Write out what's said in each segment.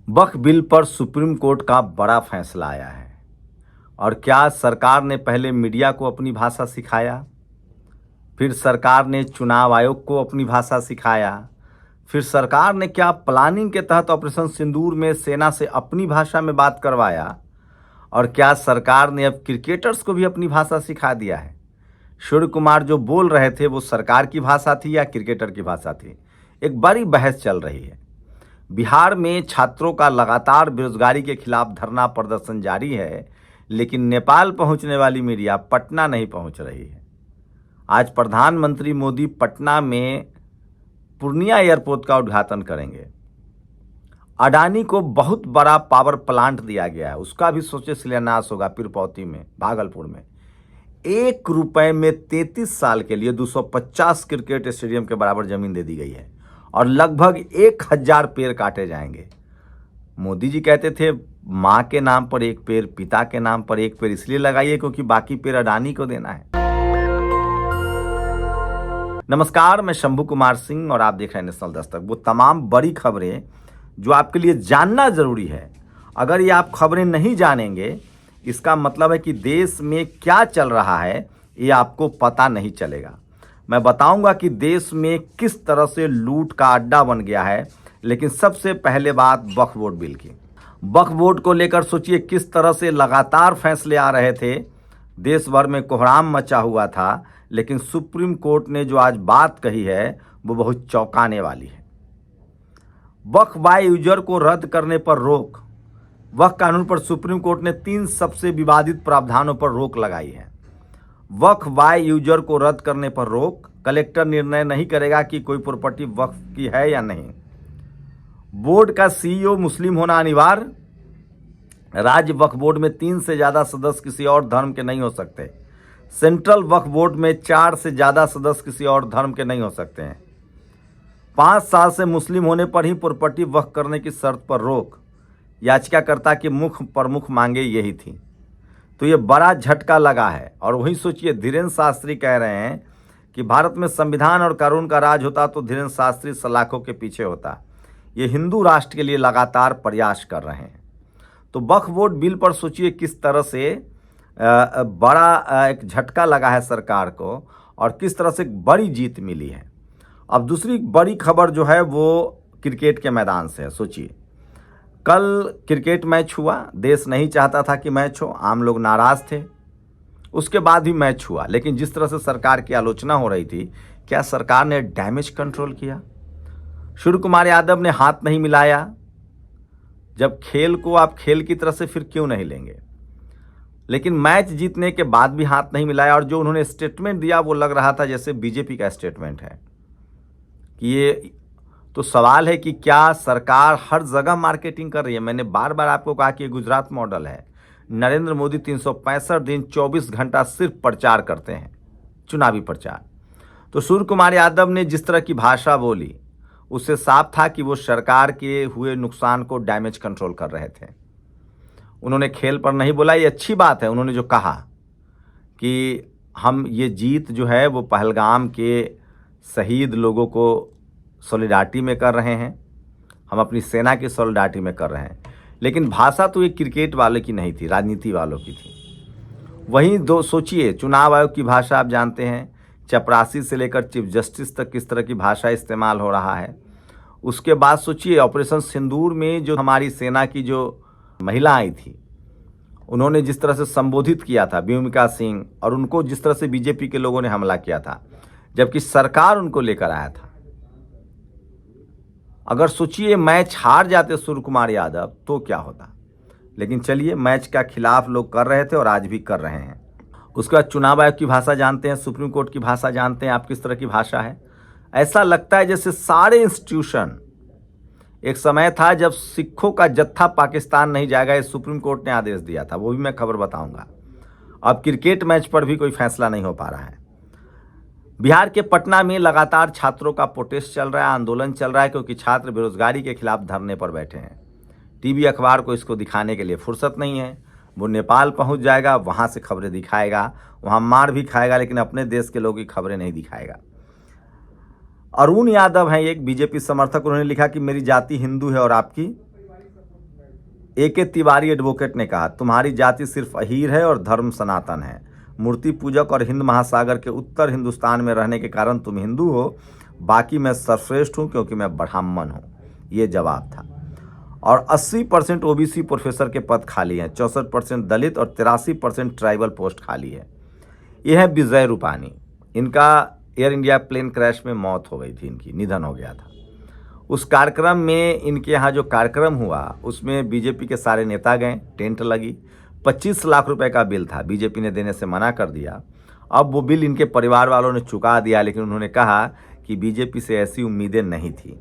वक्फ bill पर supreme court का बड़ा फैसला आया है। और क्या सरकार ने पहले मीडिया को अपनी भाषा सिखाया, फिर सरकार ने चुनाव आयोग को अपनी भाषा सिखाया, फिर सरकार ने क्या प्लानिंग के तहत ऑपरेशन सिंदूर में सेना से अपनी भाषा में बात करवाया, और क्या सरकार ने अब क्रिकेटर्स को भी अपनी भाषा सिखा दिया है। सूर्य कुमार जो बोल रहे थे वो सरकार की भाषा थी या क्रिकेटर की भाषा थी, एक बड़ी बहस चल रही है। बिहार में छात्रों का लगातार बेरोजगारी के खिलाफ धरना प्रदर्शन जारी है, लेकिन नेपाल पहुंचने वाली मीडिया पटना नहीं पहुंच रही है। आज प्रधानमंत्री मोदी पटना में पूर्णिया एयरपोर्ट का उद्घाटन करेंगे। अडानी को बहुत बड़ा पावर प्लांट दिया गया है, उसका भी सोचे शिलान्यास होगा पीरपौती में, भागलपुर में। 1 रुपए में 33 साल के लिए 250 क्रिकेट स्टेडियम के बराबर जमीन दे दी गई है और लगभग 1000 पेड़ काटे जाएंगे। मोदी जी कहते थे माँ के नाम पर 1 पेड़, पिता के नाम पर 1 पेड़ इसलिए लगाइए क्योंकि बाकी पेड़ अडानी को देना है। नमस्कार, मैं शंभू कुमार सिंह और आप देख रहे हैं नेशनल दस्तक। वो तमाम बड़ी खबरें जो आपके लिए जानना जरूरी है। अगर ये आप खबरें नहीं जानेंगे, इसका मतलब है कि देश में क्या चल रहा है ये आपको पता नहीं चलेगा। मैं बताऊंगा कि देश में किस तरह से लूट का अड्डा बन गया है। लेकिन सबसे पहले बात वक्फ बोर्ड बिल की। वक्फ बोर्ड को लेकर सोचिए किस तरह से लगातार फैसले आ रहे थे, देश भर में कोहराम मचा हुआ था। लेकिन सुप्रीम कोर्ट ने जो आज बात कही है वो बहुत चौंकाने वाली है। वक्फ बाय यूजर को रद्द करने पर रोक। वक्फ कानून पर सुप्रीम कोर्ट ने 3 सबसे विवादित प्रावधानों पर रोक लगाई है। वक्फ बाय यूजर को रद्द करने पर रोक। कलेक्टर निर्णय नहीं करेगा कि कोई प्रॉपर्टी वक्फ की है या नहीं। बोर्ड का सीईओ मुस्लिम होना अनिवार्य। राज्य वक्फ बोर्ड में 3 से ज्यादा सदस्य किसी और धर्म के नहीं हो सकते। सेंट्रल वक्फ बोर्ड में 4 से ज्यादा सदस्य किसी और धर्म के नहीं हो सकते हैं। 5 साल से मुस्लिम होने पर ही प्रॉपर्टी वक्फ करने की शर्त पर रोक। याचिकाकर्ता की मुख्य प्रमुख मांगे यही थी। तो ये बड़ा झटका लगा है। और वही सोचिए, धीरेन्द्र शास्त्री कह रहे हैं कि भारत में संविधान और कानून का राज होता तो धीरेन्द्र शास्त्री सलाखों के पीछे होता। ये हिंदू राष्ट्र के लिए लगातार प्रयास कर रहे हैं। तो वक्फ बोर्ड बिल पर सोचिए किस तरह से बड़ा एक झटका लगा है सरकार को और किस तरह से एक बड़ी जीत मिली है। अब दूसरी बड़ी खबर जो है वो क्रिकेट के मैदान से है। सोचिए, कल क्रिकेट मैच हुआ, देश नहीं चाहता था कि मैच हो, आम लोग नाराज थे, उसके बाद भी मैच हुआ। लेकिन जिस तरह से सरकार की आलोचना हो रही थी, क्या सरकार ने डैमेज कंट्रोल किया? सूर्य कुमार यादव ने हाथ नहीं मिलाया। जब खेल को आप खेल की तरह से फिर क्यों नहीं लेंगे? लेकिन मैच जीतने के बाद भी हाथ नहीं मिलाया। और जो उन्होंने स्टेटमेंट दिया वो लग रहा था जैसे बीजेपी का स्टेटमेंट है कि ये। तो सवाल है कि क्या सरकार हर जगह मार्केटिंग कर रही है? मैंने बार बार आपको कहा कि ये गुजरात मॉडल है। नरेंद्र मोदी 365 दिन 24 घंटा सिर्फ प्रचार करते हैं, चुनावी प्रचार। तो सूर्य कुमार यादव ने जिस तरह की भाषा बोली उससे साफ था कि वो सरकार के हुए नुकसान को डैमेज कंट्रोल कर रहे थे। उन्होंने खेल पर नहीं बोला, ये अच्छी बात है। उन्होंने जो कहा कि हम ये जीत जो है वो पहलगाम के शहीद लोगों को सॉलिडारिटी में कर रहे हैं, हम अपनी सेना की सॉलिडारिटी में कर रहे हैं। लेकिन भाषा तो ये क्रिकेट वालों की नहीं थी, राजनीति वालों की थी। वहीं दो सोचिए, चुनाव आयोग की भाषा आप जानते हैं, चपरासी से लेकर चीफ जस्टिस तक किस तरह की भाषा इस्तेमाल हो रहा है। उसके बाद सोचिए ऑपरेशन सिंदूर में जो हमारी सेना की जो महिला आई थी, उन्होंने जिस तरह से संबोधित किया था भूमिका सिंह, और उनको जिस तरह से बीजेपी के लोगों ने हमला किया था, जबकि सरकार उनको लेकर आया था। अगर सोचिए मैच हार जाते सूर्य कुमार यादव तो क्या होता। लेकिन चलिए, मैच का खिलाफ लोग कर रहे थे और आज भी कर रहे हैं। उसके बाद चुनाव आयोग की भाषा जानते हैं, सुप्रीम कोर्ट की भाषा जानते हैं आप किस तरह की भाषा है। ऐसा लगता है जैसे सारे इंस्टीट्यूशन, एक समय था जब सिखों का जत्था पाकिस्तान नहीं जाएगा, ये सुप्रीम कोर्ट ने आदेश दिया था, वो भी मैं खबर बताऊंगा। अब क्रिकेट मैच पर भी कोई फैसला नहीं हो पा रहा है। बिहार के पटना में लगातार छात्रों का प्रोटेस्ट चल रहा है, आंदोलन चल रहा है, क्योंकि छात्र बेरोजगारी के खिलाफ धरने पर बैठे हैं। टीवी अखबार को इसको दिखाने के लिए फुर्सत नहीं है। वो नेपाल पहुंच जाएगा, वहां से खबरें दिखाएगा, वहां मार भी खाएगा, लेकिन अपने देश के लोगों की खबरें नहीं दिखाएगा। अरुण यादव हैं एक बीजेपी समर्थक, उन्होंने लिखा कि मेरी जाति हिंदू है और आपकी A.K. तिवारी एडवोकेट ने कहा, तुम्हारी जाति सिर्फ अहीर है और धर्म सनातन है। मूर्ति पूजक और हिंद महासागर के उत्तर हिंदुस्तान में रहने के कारण तुम हिंदू हो, बाकी मैं सर्वश्रेष्ठ हूँ क्योंकि मैं ब्राह्मण हूँ। ये जवाब था। और 80% OBC प्रोफेसर के पद खाली हैं, 64% दलित और 83% ट्राइबल पोस्ट खाली है। यह है विजय रूपानी। इनका एयर इंडिया प्लेन क्रैश में मौत हो गई थी, इनकी निधन हो गया था। उस कार्यक्रम में, इनके यहाँ जो कार्यक्रम हुआ उसमें बीजेपी के सारे नेता गए, टेंट लगी, 25 लाख रुपए का बिल था, बीजेपी ने देने से मना कर दिया। अब वो बिल इनके परिवार वालों ने चुका दिया, लेकिन उन्होंने कहा कि बीजेपी से ऐसी उम्मीदें नहीं थी।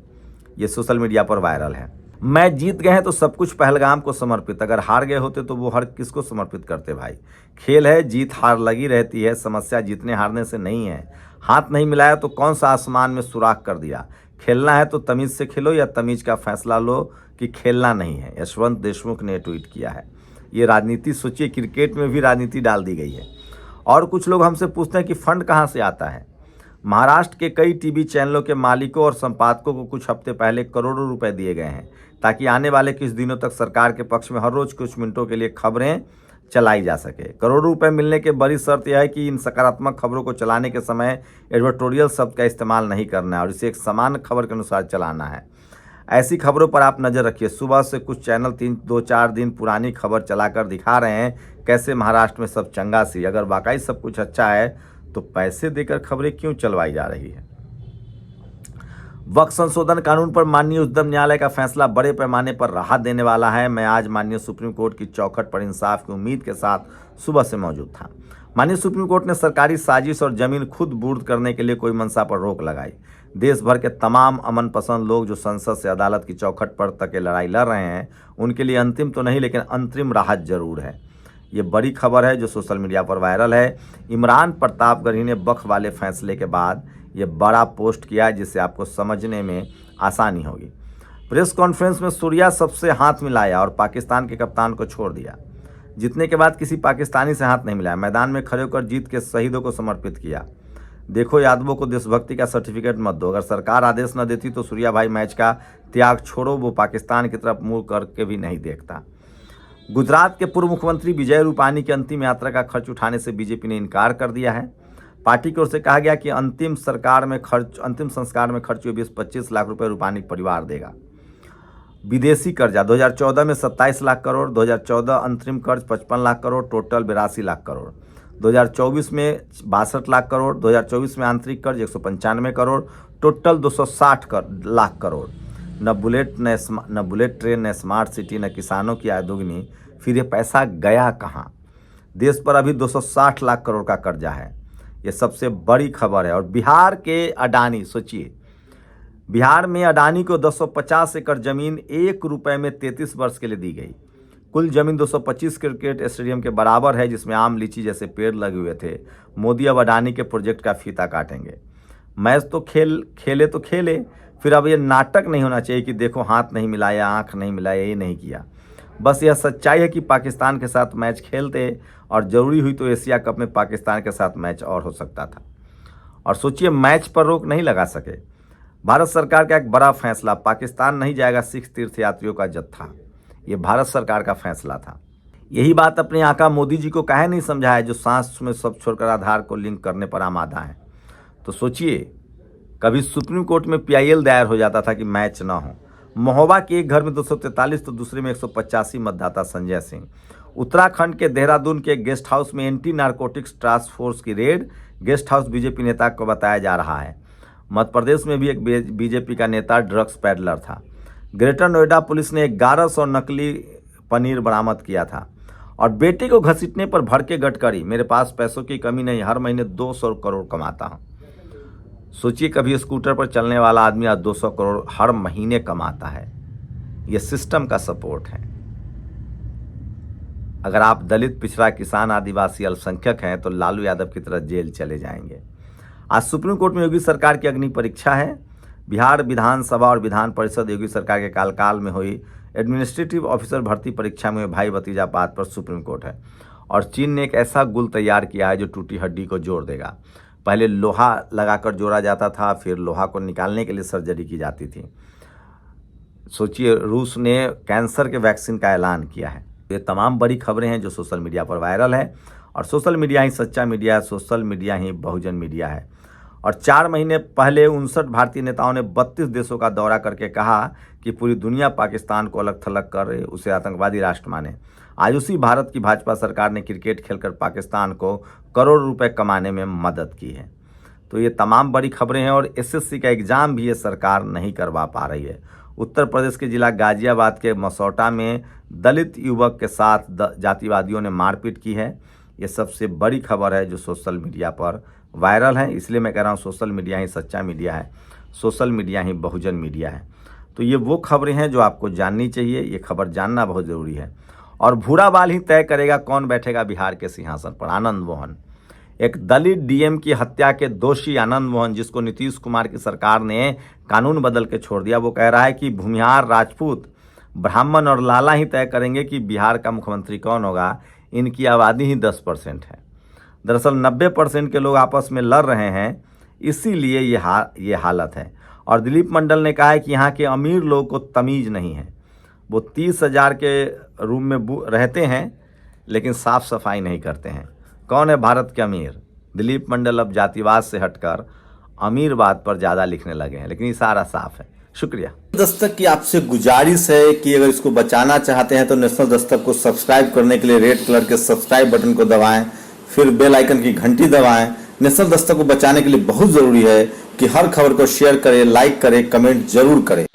ये सोशल मीडिया पर वायरल है। मैच जीत गए हैं तो सब कुछ पहलगाम को समर्पित, अगर हार गए होते तो वो हर किसको समर्पित करते भाई। खेल है, जीत हार लगी रहती है, समस्या जीतने हारने से नहीं है। हाथ नहीं मिलाया तो कौन सा आसमान में सुराख कर दिया। खेलना है तो तमीज से खेलो या तमीज का फैसला लो कि खेलना नहीं है। यशवंत देशमुख ने ट्वीट किया है। ये राजनीति, सोचिए क्रिकेट में भी राजनीति डाल दी गई है। और कुछ लोग हमसे पूछते हैं कि फंड कहाँ से आता है। महाराष्ट्र के कई टीवी चैनलों के मालिकों और संपादकों को कुछ हफ्ते पहले करोड़ों रुपए दिए गए हैं ताकि आने वाले कुछ दिनों तक सरकार के पक्ष में हर रोज कुछ मिनटों के लिए खबरें चलाई जा सके। करोड़ों रुपए मिलने की बड़ी शर्त यह है कि इन सकारात्मक खबरों को चलाने के समय एडिटोरियल शब्द का इस्तेमाल नहीं करना है और इसे एक समान खबर के अनुसार चलाना है। ऐसी खबरों पर आप नज़र रखिए। सुबह से कुछ चैनल 2-4 दिन पुरानी खबर चलाकर दिखा रहे हैं कैसे महाराष्ट्र में सब चंगा सी। अगर वाकई सब कुछ अच्छा है तो पैसे देकर खबरें क्यों चलवाई जा रही है। वक्फ संशोधन कानून पर माननीय उच्चतम न्यायालय का फैसला बड़े पैमाने पर राहत देने वाला है। मैं आज माननीय सुप्रीम कोर्ट की चौखट पर इंसाफ की उम्मीद के साथ सुबह से मौजूद था। माननीय सुप्रीम कोर्ट ने सरकारी साजिश और जमीन खुद बूर्द करने के लिए कोई मंशा पर रोक लगाई। देश भर के तमाम अमन पसंद लोग जो संसद से अदालत की चौखट पर तक के लड़ाई लड़ रहे हैं, उनके लिए अंतिम तो नहीं लेकिन अंतरिम राहत जरूर है। ये बड़ी खबर है जो सोशल मीडिया पर वायरल है। इमरान प्रतापगढ़ी ने वक्फ वाले फैसले के बाद ये बड़ा पोस्ट किया जिससे आपको समझने में आसानी होगी। प्रेस कॉन्फ्रेंस में सूर्या सबसे हाथ मिलाया और पाकिस्तान के कप्तान को छोड़ दिया। जीतने के बाद किसी पाकिस्तानी से हाथ नहीं मिलाया, मैदान में खड़े होकर जीत के शहीदों को समर्पित किया। देखो यादवों को देशभक्ति का सर्टिफिकेट मत दो। अगर सरकार आदेश न देती तो सूर्या भाई मैच का त्याग छोड़ो, वो पाकिस्तान की तरफ मुंह करके भी नहीं देखता। गुजरात के पूर्व मुख्यमंत्री विजय रूपानी की अंतिम यात्रा का खर्च उठाने से बीजेपी ने इनकार कर दिया है। पार्टी की ओर से कहा गया कि अंतिम संस्कार में खर्च हुए 20-25 लाख रुपए रूपानी परिवार देगा। विदेशी कर्जा 2014 में 27 लाख करोड़, 2014 अंतरिम कर्ज 55 लाख करोड़, टोटल 82 लाख करोड़। 2024 में 62 लाख करोड़, 2024 में आंतरिक कर्ज 195 करोड़, टोटल 260 लाख करोड़। न बुलेट ट्रेन, न स्मार्ट सिटी, न किसानों की आय दोगुनी। फिर ये पैसा गया कहाँ। देश पर अभी 260 लाख करोड़ का कर्जा है। ये सबसे बड़ी खबर है। और बिहार के अडानी, सोचिए बिहार में अडानी को 250 एकड़ जमीन 1 रुपए में 33 वर्ष के लिए दी गई। कुल जमीन 225 क्रिकेट स्टेडियम के बराबर है जिसमें आम लीची जैसे पेड़ लगे हुए थे। मोदी अब अडानी के प्रोजेक्ट का फीता काटेंगे। मैच तो खेले, फिर अब ये नाटक नहीं होना चाहिए कि देखो हाथ नहीं मिलाया, आंख नहीं मिलाया, ये नहीं किया। बस यह सच्चाई है कि पाकिस्तान के साथ मैच खेलते और ज़रूरी हुई तो एशिया कप में पाकिस्तान के साथ मैच और हो सकता था। और सोचिए मैच पर रोक नहीं लगा सके। भारत सरकार का एक बड़ा फैसला, पाकिस्तान नहीं जाएगा सिख तीर्थयात्रियों का जत्था। ये भारत सरकार का फैसला था। यही बात अपने आका मोदी जी को काहे नहीं समझाया जो सांस में सब छोड़कर आधार को लिंक करने पर आमादा है। तो सोचिए कभी सुप्रीम कोर्ट में PIL दायर हो जाता था कि मैच ना हो। महोबा के एक घर में 243 तो दूसरे में 185 मतदाता संजय सिंह। उत्तराखंड के देहरादून के गेस्ट हाउस में एंटी नारकोटिक्स टास्क फोर्स की रेड। गेस्ट हाउस बीजेपी नेता को बताया जा रहा है। मध्य प्रदेश में भी एक बीजेपी का नेता ड्रग्स पैडलर था। ग्रेटर नोएडा पुलिस ने 1100 नकली पनीर बरामद किया था। और बेटे को घसीटने पर भड़के गडकरी, मेरे पास पैसों की कमी नहीं, हर महीने 200 करोड़ कमाता हूँ। सोचिए कभी स्कूटर पर चलने वाला आदमी आज 200 करोड़ हर महीने कमाता है। यह सिस्टम का सपोर्ट है। अगर आप दलित, पिछड़ा, किसान, आदिवासी, अल्पसंख्यक हैं तो लालू यादव की तरह जेल चले जाएंगे। आज सुप्रीम कोर्ट में योगी सरकार की अग्नि परीक्षा है। बिहार विधानसभा और विधान परिषद योगी सरकार के कार्यकाल में हुई एडमिनिस्ट्रेटिव ऑफिसर भर्ती परीक्षा में भाई भतीजा बात पर सुप्रीम कोर्ट है। और चीन ने एक ऐसा गुल तैयार किया है जो टूटी हड्डी को जोड़ देगा। पहले लोहा लगाकर जोड़ा जाता था, फिर लोहा को निकालने के लिए सर्जरी की जाती थी। सोचिए, रूस ने कैंसर के वैक्सीन का ऐलान किया है। ये तमाम बड़ी खबरें हैं जो सोशल मीडिया पर वायरल है, और सोशल मीडिया ही सच्चा मीडिया है, सोशल मीडिया ही बहुजन मीडिया है। और 4 महीने पहले 59 भारतीय नेताओं ने 32 देशों का दौरा करके कहा कि पूरी दुनिया पाकिस्तान को अलग थलग कर उसे आतंकवादी राष्ट्र माने। आज उसी भारत की भाजपा सरकार ने क्रिकेट खेलकर पाकिस्तान को करोड़ रुपए कमाने में मदद की है। तो ये तमाम बड़ी खबरें हैं। और एसएससी का एग्ज़ाम भी ये सरकार नहीं करवा पा रही है। उत्तर प्रदेश के जिला गाजियाबाद के मसौटा में दलित युवक के साथ जातिवादियों ने मारपीट की है। ये सबसे बड़ी खबर है जो सोशल मीडिया पर वायरल है। इसलिए मैं कह रहा हूँ सोशल मीडिया ही सच्चा मीडिया है, सोशल मीडिया ही बहुजन मीडिया है। तो ये वो खबरें हैं जो आपको जाननी चाहिए। ये खबर जानना बहुत ज़रूरी है। और भूरा बाल ही तय करेगा कौन बैठेगा बिहार के सिंहासन पर। आनंद मोहन, एक दलित डीएम की हत्या के दोषी आनंद मोहन, जिसको नीतीश कुमार की सरकार ने कानून बदल के छोड़ दिया, वो कह रहा है कि भूमिहार, राजपूत, ब्राह्मण और लाला ही तय करेंगे कि बिहार का मुख्यमंत्री कौन होगा। इनकी आबादी ही 10% है। दरअसल 90% के लोग आपस में लड़ रहे हैं, इसीलिए ये हालत है। और दिलीप मंडल ने कहा है कि यहाँ के अमीर लोगों को तमीज़ नहीं है। वो 30,000 के रूम में रहते हैं लेकिन साफ सफाई नहीं करते हैं। कौन है भारत के अमीर? दिलीप मंडल अब जातिवाद से हटकर अमीरवाद पर ज़्यादा लिखने लगे हैं, लेकिन इशारा साफ है। शुक्रिया। दस्तक की आपसे गुजारिश है कि अगर इसको बचाना चाहते हैं तो नेशनल दस्तक को सब्सक्राइब करने के लिए रेड कलर के सब्सक्राइब बटन को दबाएं, फिर बेल आइकन की घंटी दबाएं। नेशनल दस्तक को बचाने के लिए बहुत ज़रूरी है कि हर खबर को शेयर करें, लाइक करें, कमेंट जरूर करें।